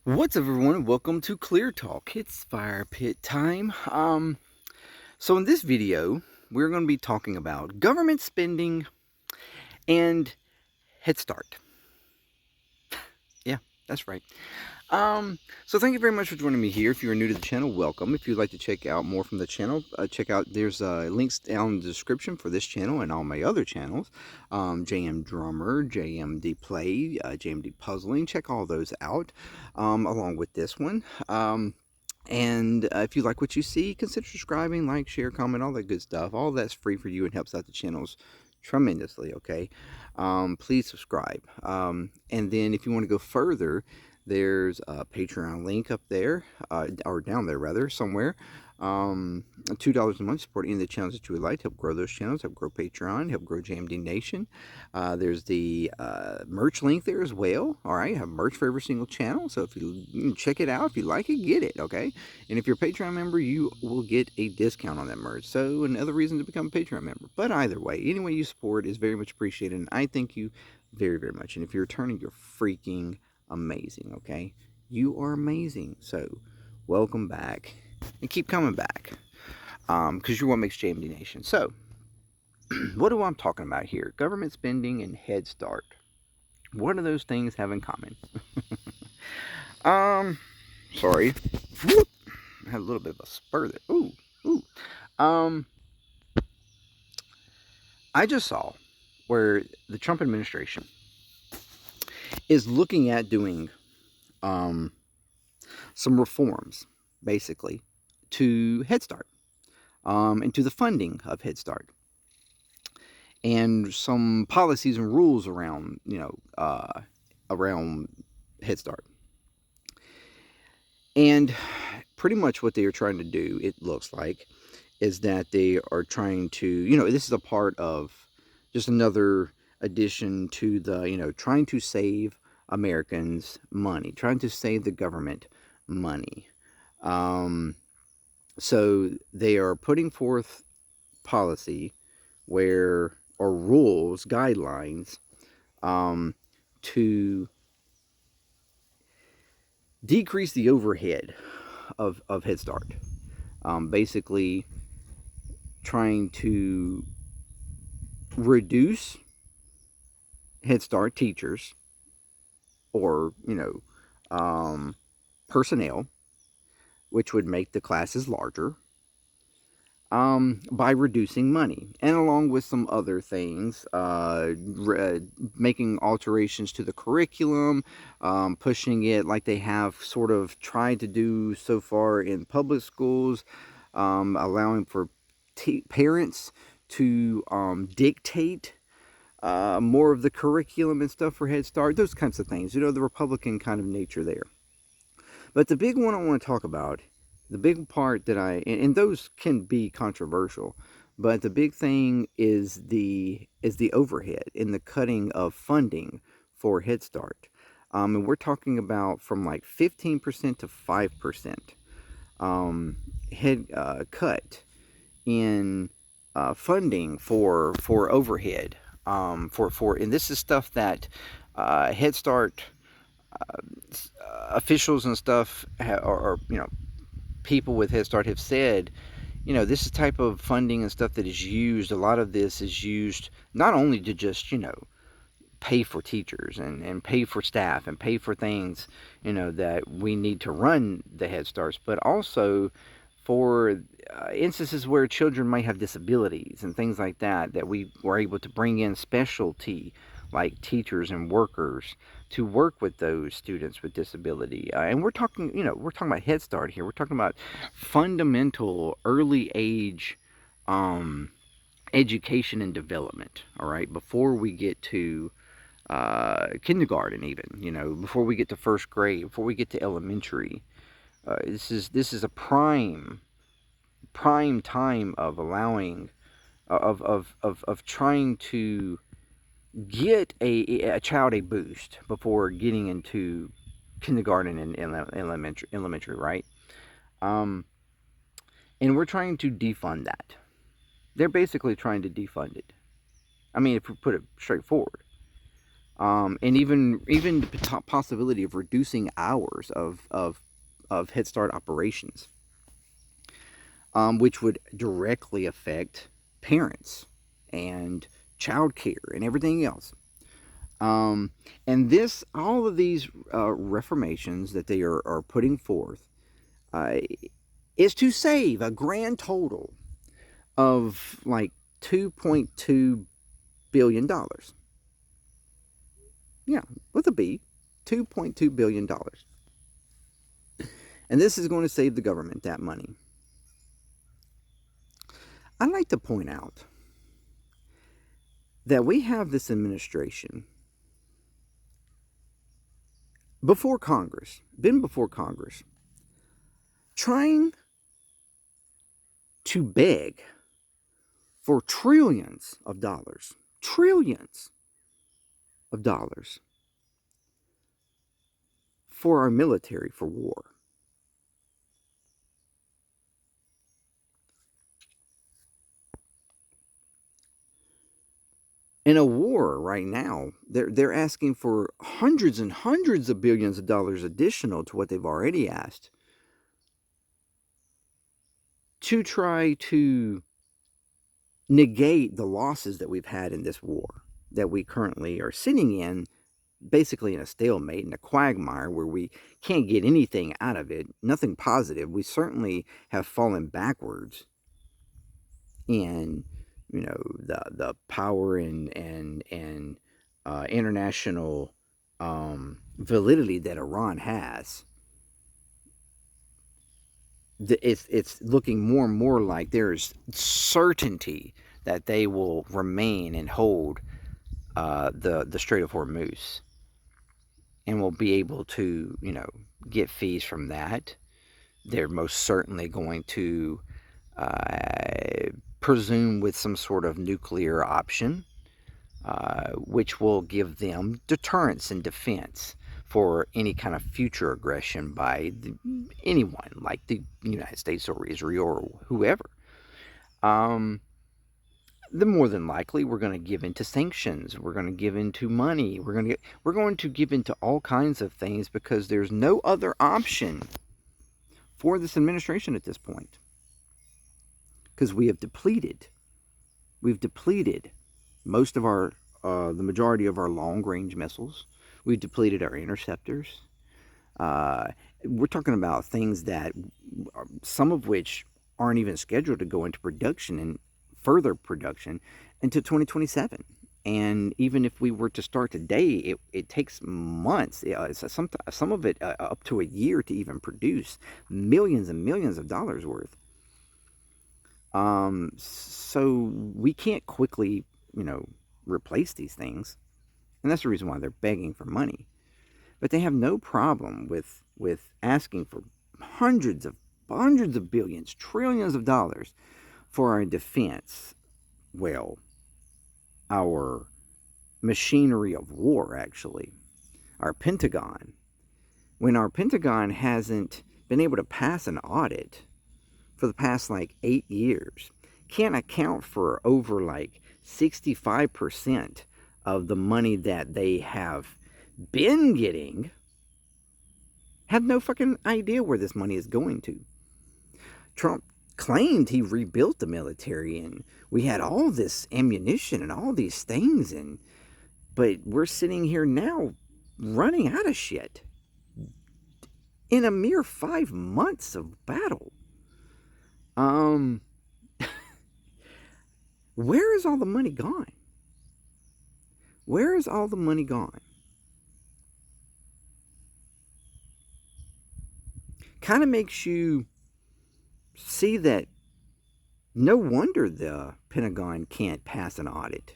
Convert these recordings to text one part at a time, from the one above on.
What's up, everyone? Welcome to ClearTalk. It's fire pit time. So in this video, we're going to be talking about government spending and Head Start. Yeah, that's right. So thank you very much for joining me here. If you are new to the channel, welcome. If you'd like to check out more from the channel, check out, there's links down in the description for this channel and all my other channels. JM Drummer, JMDPLAY, JMD Puzzling. Check all those out, along with this one. And if you like what you see, consider subscribing, like, share, comment, all that good stuff. All that's free for you and helps out the channels tremendously, okay? Please subscribe. And then if you want to go further, there's a Patreon link up there, or down there rather, somewhere. $2 a month, support any of the channels that you would like to help grow those channels, help grow Patreon, help grow JMD Nation. There's the merch link there as well. All right, I have merch for every single channel, so if you check it out, if you like it, get it, okay? And if you're a Patreon member, you will get a discount on that merch. So another reason to become a Patreon member. But either way, any way you support is very much appreciated, and I thank you very, very much. And if you're returning, you're freaking amazing, okay? You are amazing. So welcome back and keep coming back, because you're what makes JMD Nation. So what do I'm talking about here? Government spending and Head Start. What do those things have in common? Sorry. Whoop. I had a little bit of a spur there. Ooh. I just saw where the Trump administration is looking at doing some reforms, basically, to Head Start, and to the funding of Head Start, and some policies and rules around, around Head Start. And pretty much what they are trying to do, it looks like, is that they are trying to, this is a part of just another addition to the, trying to save Americans money, trying to save the government money. So they are putting forth policy or rules, guidelines, to decrease the overhead of Head Start. Basically trying to reduce Head Start teachers or, personnel, which would make the classes larger, by reducing money, and along with some other things, making alterations to the curriculum, pushing it like they have sort of tried to do so far in public schools, allowing for parents to dictate more of the curriculum and stuff for Head Start, those kinds of things, the Republican kind of nature there. But the big one I want to talk about, the big part that and those can be controversial, but the big thing is the overhead in the cutting of funding for Head Start. And we're talking about from like 15% to 5% cut in funding for overhead, and this is stuff that Head Start officials and stuff or people with Head Start have said, this is type of funding and stuff that is used. A lot of this is used not only to just, pay for teachers and pay for staff and pay for things, that we need to run the Head Starts, but also for instances where children might have disabilities and things like that, that we were able to bring in specialty like teachers and workers to work with those students with disability. And we're talking, we're talking about Head Start here. We're talking about fundamental early age education and development, all right, before we get to kindergarten even, before we get to first grade, before we get to elementary. This is a prime time of allowing, of trying to get a child a boost before getting into kindergarten and elementary, right? And we're trying to defund that. They're basically trying to defund it. I mean, if we put it straightforward. And even the possibility of reducing hours of Head Start operations, which would directly affect parents and childcare and everything else. Um, and all of these reformations that they are putting forth uh, is to save a grand total of like $2.2 billion. Yeah, with a B, $2.2 billion. And this is going to save the government that money. I'd like to point out that we have this administration before Congress, trying to beg for trillions of dollars for our military for war. In a war right now, they're asking for hundreds and hundreds of billions of dollars additional to what they've already asked to try to negate the losses that we've had in this war that we currently are sitting in, basically in a stalemate, in a quagmire where we can't get anything out of it, nothing positive. We certainly have fallen backwards in, the power and international validity that Iran has. It's looking more and more like there's certainty that they will remain and hold the Strait of Hormuz, and will be able to, get fees from that. They're most certainly going to presume with some sort of nuclear option, which will give them deterrence and defense for any kind of future aggression by anyone, like the United States or Israel or whoever. Then more than likely we're going to give into sanctions. We're going to give into money. We're going to give into all kinds of things because there's no other option for this administration at this point. Because we've depleted most of our the majority of our long range missiles. We've depleted our interceptors. We're talking about things that some of which aren't even scheduled to go into production and further production until 2027. And even if we were to start today, it takes months, some of it up to a year to even produce millions and millions of dollars worth. So we can't quickly, replace these things. And that's the reason why they're begging for money. But they have no problem with asking for hundreds of billions, trillions of dollars for our defense. Well, our machinery of war, actually. Our Pentagon. When our Pentagon hasn't been able to pass an audit for the past 8 years, can't account for over 65% of the money that they have been getting, have no fucking idea where this money is going to. Trump claimed he rebuilt the military and we had all this ammunition and all these things, but we're sitting here now running out of shit in a mere 5 months of battle. Where is all the money gone? Where is all the money gone? Kind of makes you see that no wonder the Pentagon can't pass an audit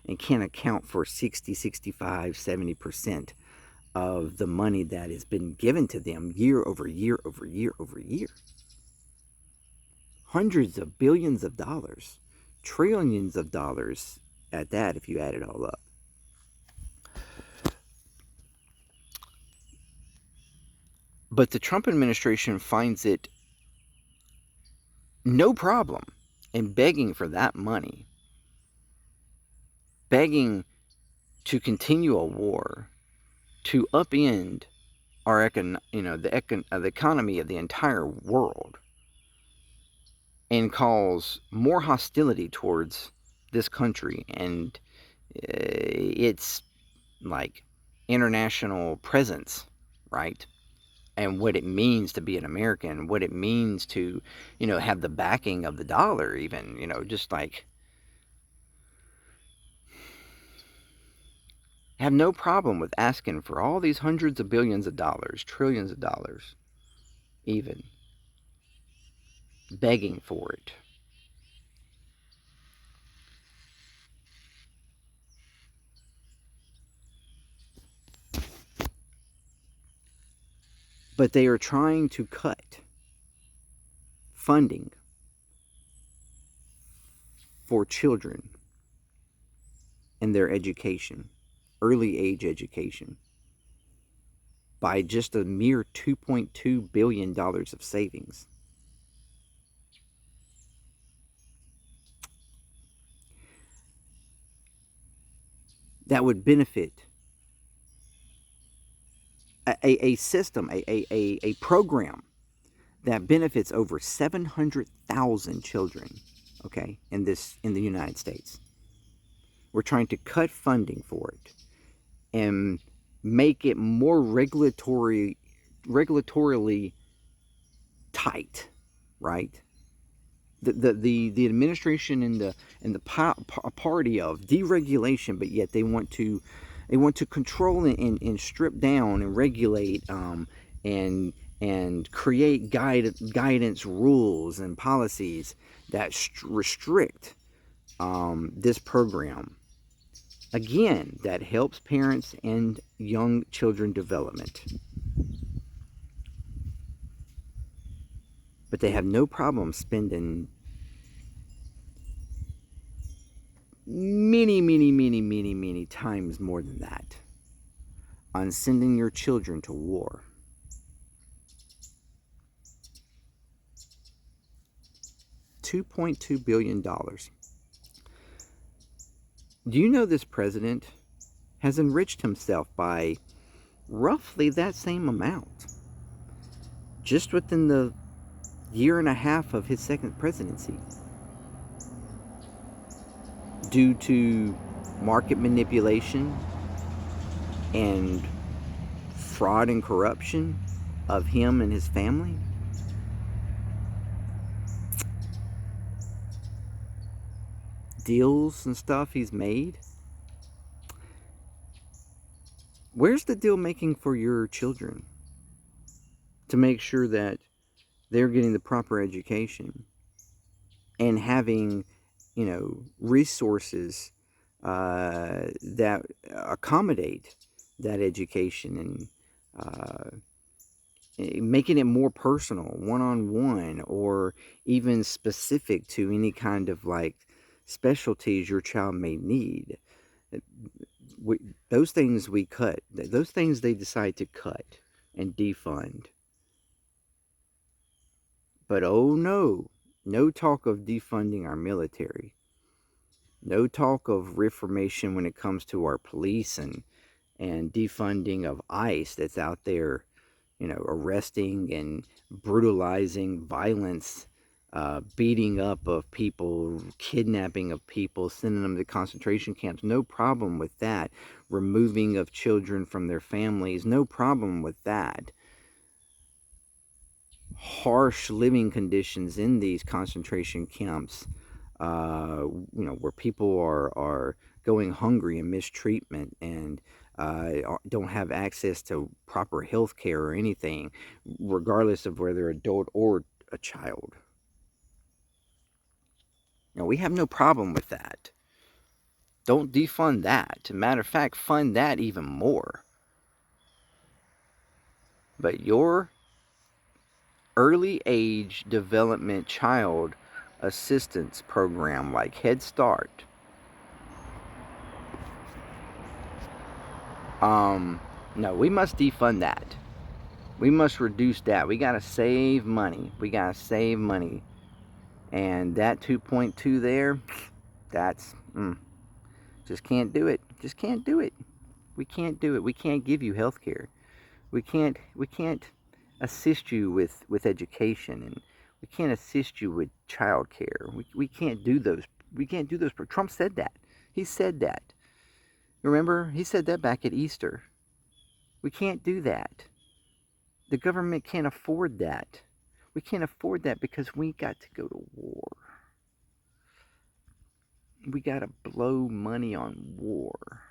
and can't account for 60, 65, 70% of the money that has been given to them year over year over year over year. Hundreds of billions of dollars, trillions of dollars at that if you add it all up. But the Trump administration finds it no problem in begging for that money, begging to continue a war, to upend our the economy of the entire world, and cause more hostility towards this country and its like international presence, right? And what it means to be an American, what it means to, have the backing of the dollar, even, just like have no problem with asking for all these hundreds of billions of dollars, trillions of dollars, even begging for it. But they are trying to cut funding for children and their education, early age education, by just a mere $2.2 billion of savings. That would benefit a system, a program that benefits over 700,000 children, okay, in the United States. We're trying to cut funding for it and make it more regulatorily tight, right? The administration and the party of deregulation, but yet they want to control and strip down and regulate and create guidance rules and policies that restrict this program. Again, that helps parents and young children development. But they have no problem spending many times more than that on sending your children to war. $2.2 billion. Do you know this president has enriched himself by roughly that same amount just within the year and a half of his second presidency, due to market manipulation and fraud and corruption of him and his family? Deals and stuff he's made. Where's the deal making for your children to make sure that they're getting the proper education and having, resources that accommodate that education, and making it more personal, one-on-one, or even specific to any kind of like specialties your child may need? Those things we cut. Those things they decide to cut and defund. But oh no, no talk of defunding our military. No talk of reformation when it comes to our police, and defunding of ICE that's out there, arresting and brutalizing, violence, beating up of people, kidnapping of people, sending them to concentration camps. No problem with that. Removing of children from their families. No problem with that. Harsh living conditions in these concentration camps, where people are going hungry and mistreatment, and don't have access to proper health care or anything, regardless of whether adult or a child. We have no problem with that. Don't defund that. Matter of fact, fund that even more. But your early age development child assistance program like Head Start, no, we must defund that. We must reduce that. We gotta save money. And that 2.2 there, that's Just can't do it. Just can't do it. We can't do it. We can't give you health care. We can't assist you with education, and we can't assist you with child care. We can't do those. We can't do those. Trump said that. He said that. Remember? He said that back at Easter. We can't do that. The government can't afford that. We can't afford that because we got to go to war. We got to blow money on war.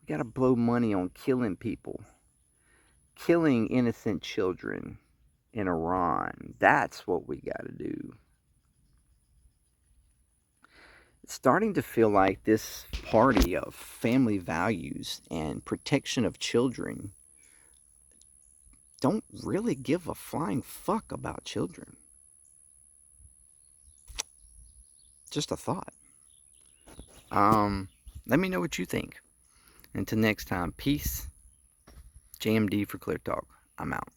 We got to blow money on killing people. Killing innocent children in Iran. That's what we got to do. It's starting to feel like this party of family values and protection of children don't really give a flying fuck about children. Just a thought. Let me know what you think. Until next time, peace. JMD for ClearTalk. I'm out.